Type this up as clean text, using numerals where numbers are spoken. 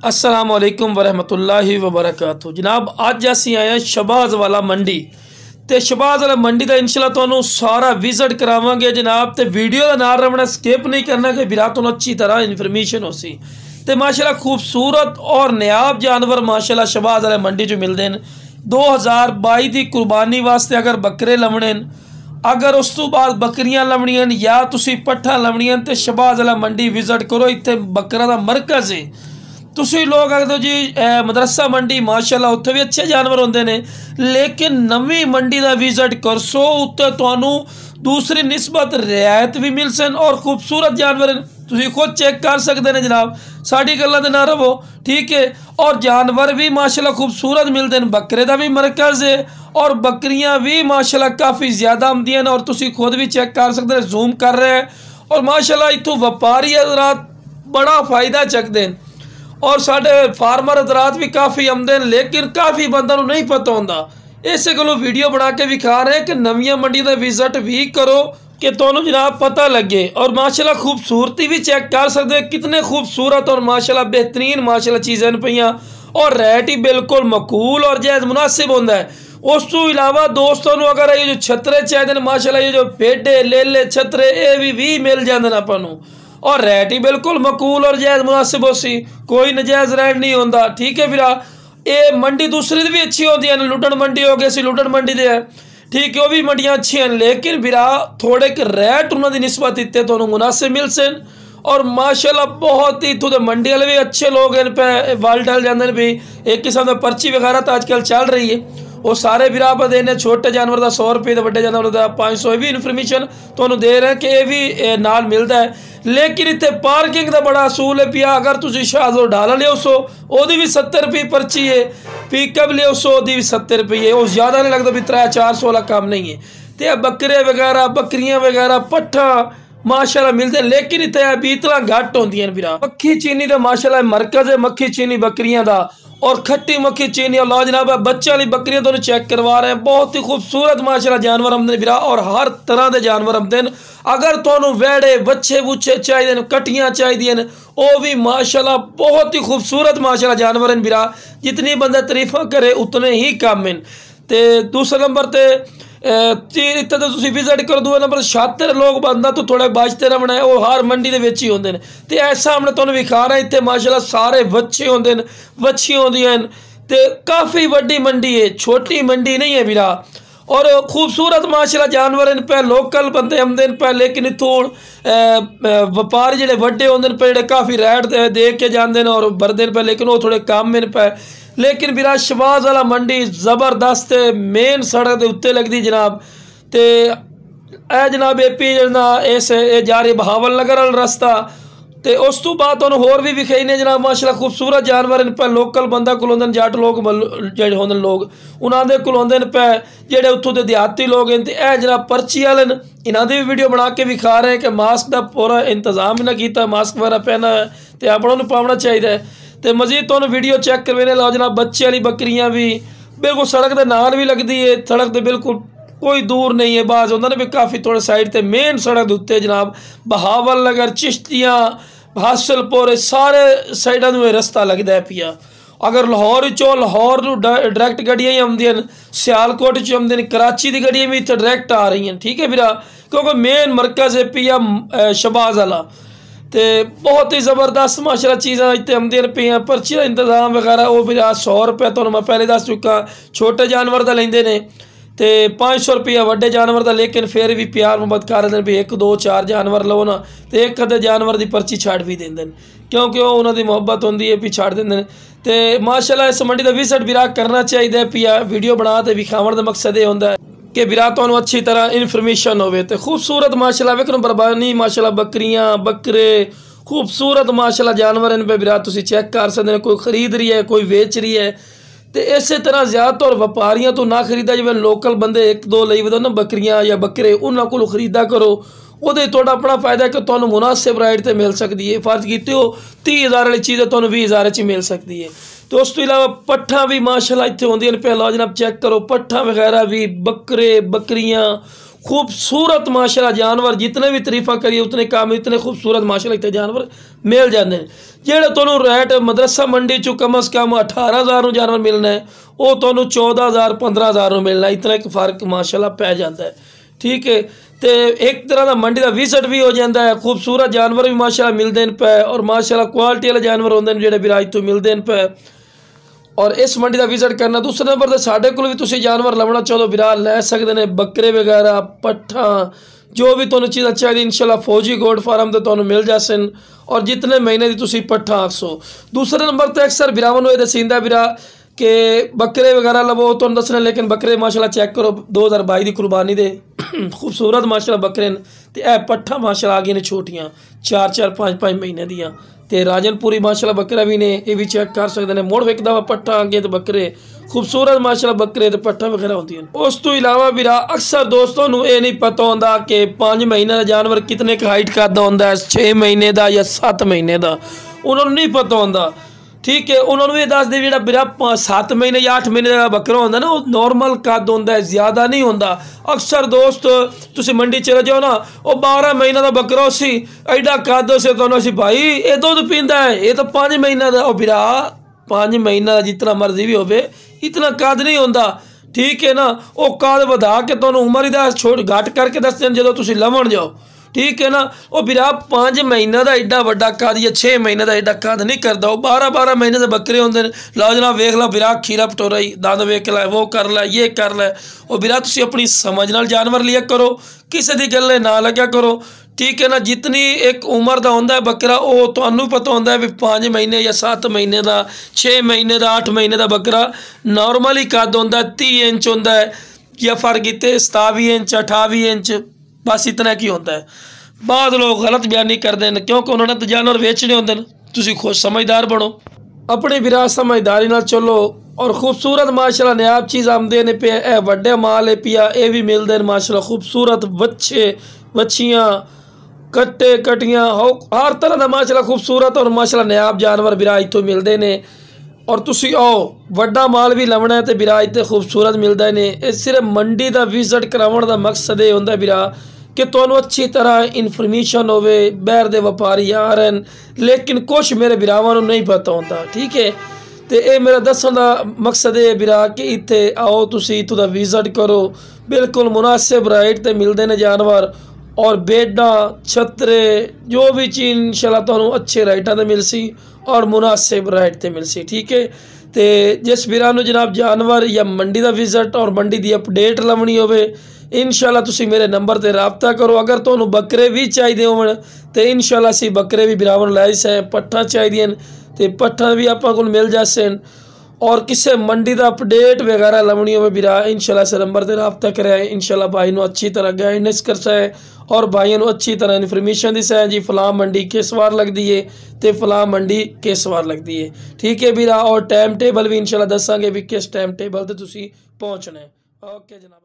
अस्सलाम वालेकुम वरहमतुल्लाहि वबरकातुहू। जनाब अज असी आए शहबाज वाला मंडी तो शहबाज वाला मंडी का इंशाल्लाह तुहानू सारा विजिट करावांगे जनाब। तो वीडियो का नाल रखना, स्किप नहीं करना कि बिरा तुहानू अच्छी तरह इन्फॉर्मेशन हो सी। तो माशाल्लाह खूबसूरत और नायाब जानवर माशाल्लाह शहबाज वाले मंडी चो मिलते हैं। 2022 की कुर्बानी वास्ते अगर बकरे लवणे, अगर उस तो बाद बकरियां लवणियां या तुसी पट्ठा लवणियां तो शहबाज वाला मंडी विजिट करो। इत्थे बकरा का मरकज़ है। तुसी लोग आखदे जी मदरसा मंडी माशाल्लाह उत्थे भी अच्छे जानवर होंदे ने, लेकिन नवी मंडी का विजिट करसो उत्ते तुहानू दूसरी निस्बत रियायत भी मिल सन और खूबसूरत जानवर तुसी खुद चेक कर सकते हैं जनाब। साड़ी गल्लां दे ना रवो, ठीक है। और जानवर भी माशाल्लाह खूबसूरत मिलते हैं। बकरे का भी मरकज़ है और बकरियां भी माशाल्लाह काफ़ी ज़्यादा आमदियां और तुसी खुद भी चेक कर सकते हैं, जूम कर रहे हैं। और माशाल्लाह इत्थों व्यापारी हज़रात बड़ा फ़ायदा चकते हैं और साढ़े फार्मर हज़रात भी काफ़ी आमदे हैं, लेकिन काफ़ी बंदा नूं नहीं पता होंदा। इस गलों वीडियो बना के विखा रहे हैं कि नवीं मंडी का विजिट भी करो कि तुहानू जनाब पता लगे। और माशाल्लाह खूबसूरती भी चेक कर सकते हैं, कितने खूबसूरत और माशाल्लाह बेहतरीन माशाल्लाह चीज़ें पईयां और रेट ही बिल्कुल मकूल और जायज़ मुनासिब होंदा है। उस तो इलावा दोस्तों अगर ये जो छतरे चाहिए माशाल्लाह, ये जो पेडे लेले छतरे ये भी मिल जाते हैं आपां नूं और रेट ही बिल्कुल मकूल और जायज़ मुनासिब हो सी, कोई नजायज़ रेट नहीं होंदा, ठीक है वीरा। ये मंडी दूसरी भी अच्छी होती है, लुटन मंडी हो गई, असी लुटन मंडी दे है, ठीक है, वो भी मंडियां अच्छी हैं, लेकिन वीरा थोड़े के रेट उन्होंने निस्बत इतने तो मुनासिब मिल सन। और माशाल्लाह बहुत ही इतों मंडी वाले भी अच्छे लोग हैं, पे वाल टल जाते भी। एक किस्म का पर्ची वगैरह तो आजकल चल रही है, वो सारे विरा पर देने छोटे जानवर का 100 रुपये तो बड़े जानवर का 500 भी इन्फॉर्मेशन तुहानू दे रहे हैं कि ये भी नाल मिलता है। लेकिन इतने पार्किंग का बड़ा असूल है पिया। अगर तुम शाहजो डाला लियो सो ओदी भी 70 रुपये पर्ची है, पिकअप लियो सो ओदी भी 70 रुपये है, वो ज़्यादा नहीं लगता भी 300-400 वाला काम नहीं है। तो बकरे वगैरह बकरियां वगैरह पट्ठा माशाल्लाह मिलते हैं, लेकिन इतने बीतला घट होंदियां वीरा। मक्खी चीनी का माशाल्लाह मरकज़ है, मक्खी चीनी बकरियां का और खट्टी मक्खी चीनी और ला जनाब बच्चे वाली बकरियां दोनों चेक करवा रहे हैं। बहुत ही खूबसूरत माशाल्लाह जानवर आमदे वीरा और हर तरह के जानवर आमदे। अगर तुहानू वेड़े बच्चे बुच्चे चाहिए, कटियां चाहिए, वो भी माशाल्लाह बहुत ही खूबसूरत माशाल्लाह जानवर हैं वीरा। जितनी बंदा तारीफा करे उतने ही कम हैं। तो दूसरे नंबर पर इतने तो विजिट करो। दूसरे नंबर शातिर लोग बंदा तो थोड़े बचते रहना है, वो हर मंडी के ही होंगे। तो ऐसा हमने तुहानू विखा रहे हैं, इतने माशाल्लाह सारे बच्चे होंगे, बच्चियां होंदियां। तो काफ़ी वड्डी मंडी है, छोटी मंडी नहीं है वीरा। और खूबसूरत माशाल्लाह जानवर इन पे लोकल बंदे आमदे पे, लेकिन इतों व्यापारी जोड़े वड्डे होंगे पे जो काफ़ी रेट दे के जाते हैं और भरते पे, लेकिन वो थोड़े कम इन पे। लेकिन वीरा शहबाज वाला मंडी जबरदस्त मेन सड़क के उत्ते लगती जनाब। तो यह जनाब एपी जना इस जा रही बहावल नगर वाला रस्ता। तो उस तो बाद तुहानू होर भी विखाई ने जनाब माशाल्लाह खूबसूरत जानवर इन पे। लोकल बंदा कोल होंदे जट लोग जेडे होंदे लोग उन्होंने कोल होंदे पे, जेडे उत्थों के देहाती लोग हैं। तो यह जनाब पर्ची वाले इन्हों की भी वीडियो बना के विखा रहे हैं कि मास्क का पूरा इंतजाम इन्हें किया, मास्क वगैरह पहना है तो अपनों पाना चाहिए। तो मजीद तुहानू वीडियो चेक करवाने लो जनाब। बच्चे वाली बकरियां भी बिल्कुल सड़क के नाल भी लगती है, सड़क तो बिल्कुल कोई दूर नहीं है। बाज होंगे भी काफ़ी थोड़े साइड से मेन सड़क के उत्ते जनाब बहावल नगर चिश्तियाँ हासलपुर सारे साइडों में रस्ता लगता है पिया। अगर लाहौर चो लाहौर डायरैक्ट गड्डियां ही आमदियां, सियालकोट चो आमदियां, कराची की गड्डियां भी इतने डायरैक्ट आ रही हैं, ठीक है वीरा, क्योंकि मेन मरकज़ है पिया शहबाज वाला। तो बहुत ही ज़बरदस्त माशाल्लाह चीज़ां इतने आमदियां पियां। पर्ची का इंतजाम वगैरह वो वीरा 100 रुपये तो मैं पहले दस चुका, छोटे जानवर का लेंदे ने। तो 500 रुपया वड्डे जानवर का, लेकिन फिर भी प्यार मुहब्बत कर दें भी 1 2 4 जानवर लो ना तो एक अद्धे जानवर की पर्ची छड़ भी देंगे, क्योंकि वो उन्होंने मुहब्बत होंगी है भी छड़ देंगे। तो माशाल्लाह इस मंडी का विजिट वीरा करना चाहिए पिया। वीडियो बना तो विखावन का मकसद ये होंदा है कि वीरा तुहानू अच्छी तरह इन्फॉर्मेशन होवे। तो खूबसूरत माशाल्लाह वेखो बरबानी माशाल्लाह बकरियां बकरे खूबसूरत माशाल्लाह जानवर इन पे वीरा तुसी चेक कर सकते हैं। कोई खरीद रही है, कोई बेच रही है। तो इस तरह ज़्यादातर व्यापारियों तो ना खरीदा जिवें लोकल बंदे 1 2 लई वधो ना बकरियां या बकरे, उन्होंने को खरीदा करो। वो थोड़ा अपना फायदा है कि तुहानू मुनासिब रेट से मिल सकती है। फर्ज कीते हो 30,000 वाली चीज़ तुहानू 20,000 मिल सकती है। तो उस तो इलावा पट्ठा भी माशाल्लाह इतने होंदियां पे, लो जनाब चेक करो पट्ठा वगैरह भी, बकरे बकरियां खूबसूरत माशाल्लाह जानवर, जितने भी तरीफा करिए उतने काम, इतने खूबसूरत माशाल्लाह इतने जानवर मिल जाते हैं। ਜਿਹੜੇ ਤੁਹਾਨੂੰ ਰੇਟ ਮਦਰਸਾ ਮੰਡੀ ਚੋਂ ਕਮ ਸੇ ਕਮ 18,000 ਨੂੰ ਜਾਨਵਰ ਮਿਲਣਾ ਹੈ, ਉਹ ਤੁਹਾਨੂੰ 14,000 15,000 ਨੂੰ ਮਿਲਣਾ। ਇਤਨਾ ਇੱਕ ਫਰਕ ਮਾਸ਼ਾਅੱਲਾ ਪੈ ਜਾਂਦਾ ਹੈ। ਠੀਕ ਹੈ, ਤੇ ਇੱਕ ਤਰ੍ਹਾਂ ਦਾ ਮੰਡੀ ਦਾ ਵਿਜ਼ਿਟ ਵੀ ਹੋ ਜਾਂਦਾ ਹੈ। ਖੂਬਸੂਰਤ ਜਾਨਵਰ ਵੀ ਮਾਸ਼ਾਅੱਲਾ ਮਿਲਦੇ ਨੇ ਪਏ, ਔਰ ਮਾਸ਼ਾਅੱਲਾ ਕੁਆਲਿਟੀ ਵਾਲੇ ਜਾਨਵਰ ਹੁੰਦੇ ਨੇ ਜਿਹੜੇ ਵਿਰਾਜ ਤੋਂ ਮਿਲਦੇ ਨੇ ਪਏ। और इस मंडी का विजिट करना। दूसरे नंबर पर साढ़े को भी तुम जानवर लवना चाहो बिरा लै सकते हैं, बकरे वगैरह पट्ठा जो भी तुहानू चीज़ां चाहिए इंशाल्लाह फौजी गोड फार्म तो तुहानू मिल जासन, और जितने महीने की तुसी पट्ठा आखसो। दूसरे नंबर पर अक्सर बिरावां नूं इह दसींदा बिरा कि बकरे वगैरह लवो तुहानू दसना, लेकिन बकरे माशाल्लाह चेक करो 2022 की कुर्बानी दे खूबसूरत माशाल्लाह बकरे ने, ते ए पट्ठा माशाल्लाह आ गई ने छोटियां 4-4 5-5 महीने दियां, ते राजनपुरी माशाल्लाह बकरा भी ने, ये भी चेक कर सकते हैं। मुड़ विकदा वा पट्ठा आगे तो बकरे खूबसूरत माशाल्लाह बकरे तो पट्ठा वगैरह होती हैं। उस तो इलावा भी अक्सर दोस्तों को ये नहीं पता होता कि 5 महीने का जानवर कितने हाइट करता होंदा है, 6 महीने का या 7 महीने का, उन्होंने नहीं पता होंदा। ठीक है, उन्होंने ये दस दे जो बिरा 7 महीने या 8 महीने का बकरा होंदा ना, वो नॉर्मल कद होंदा है, ज़्यादा नहीं होंदा। अक्सर दोस्त तुसी मंडी चले जाओ ना, वो 12 महीने का बकरा सी एडा कद से तो असी भाई ये दुध पींदा है, ये तो 5 महीने का। वो बिरा 5 महीने का जितना मर्जी भी होवे इतना कद नहीं होंदा। ठीक है ना, वो कद वधा के तुहानू उम्र दा छोड़ घट करके दसदे ने जदों तुसी लवण जाओ। ठीक है ना, वो बिरा 5 महीने का एडा वड्डा कद या 6 महीने का एडा कद नहीं करता। वो 12-12 महीने के बकरे होंगे। लो जनाब वेख लो बिरा खीरा पटोरा ही दंद वेख लै, वो कर लै, ये कर लै। वो बिरा तुसी अपनी समझ नाल जानवर लिया करो, किसी की गल ना लग्या करो। ठीक है ना, जितनी एक उम्र का होंदा है बकरा, वो तुहानू पता होंदा है भी 5 महीने या 7 महीने का, 6 महीने का, 8 महीने का बकरा नॉर्मली कद होंदा है 30 इंच होंदा है, या फर्क इतने 27 इंच 28 इंच, बस इतना की होता है। बाद लोग गलत बयानी करते हैं क्योंकि उन्होंने तो जानवर वेचने होंगे। तुसी खुद समझदार बनो, अपनी विरासत समझदारी नाल चलो, और खूबसूरत माशाल्लाह नायाब चीज़ आमदे ने पे ए वड्डे माल है पिया, ये भी मिलते हैं माशाल्लाह खूबसूरत बच्चे बच्चियाँ कट्टे कटियाँ हर तरह का माशाल्लाह खूबसूरत और माशाल्लाह नायाब जानवर बिरा इत्थों मिलते हैं। और तुसी आओ वड्डा माल भी लवना है तो बिरा इतने खूबसूरत मिलता है। ये सिर्फ मंडी का विजिट कराने का मकसद ये होंदा बिरा कि तुहानू अच्छी तरह इन्फॉर्मेशन होवे। बाहर दे व्यापारी आ रहे हैं, लेकिन कुछ मेरे बिरावां नू नहीं पता होता। ठीक है, तो ये मेरा दसन का मकसद है बिरा कि इत्थे आओ तुसी इत्थों दा विजिट करो, बिल्कुल मुनासिब रेट ते मिलते हैं जानवर, और बेडा छतरे जो भी चीज़ इंशाल्लाह तुहानू अच्छे रेटां ते मिल सी और मुनासिब रेट ते मिल सी। ठीक है, तो जिस बिरा नू जनाब जानवर या मंडी का विजिट और मंडी की अपडेट लवनी होवे, इंशाल्लाह तुसी मेरे नंबर ते राबता करो। अगर तुहानू बकरे भी चाहिए होवन तो इंशाल्लाह असीं बकरे भी बिरावां नूं लै सै, पट्ठा चाहिए तो पट्ठा भी आपां कोल मिल जासन, और किसी मंडी का अपडेट वगैरह लवनी हो बिरा इंशाल्लाह से नंबर से रब्ता कराए। इंशाल्लाह भाई नू अच्छी तरह गाइडेंस कर सै और भाइयों नू अच्छी तरह इन्फॉर्मेशन दी सै जी फलां मंडी किस वार लगती है तो फलां मंडी किस वार लगती है। ठीक है बिरा, और टाइम टेबल भी इंशाल्लाह दसांगे भी किस टाइम टेबल ते तुसी पहुँचना है। ओके जनाब।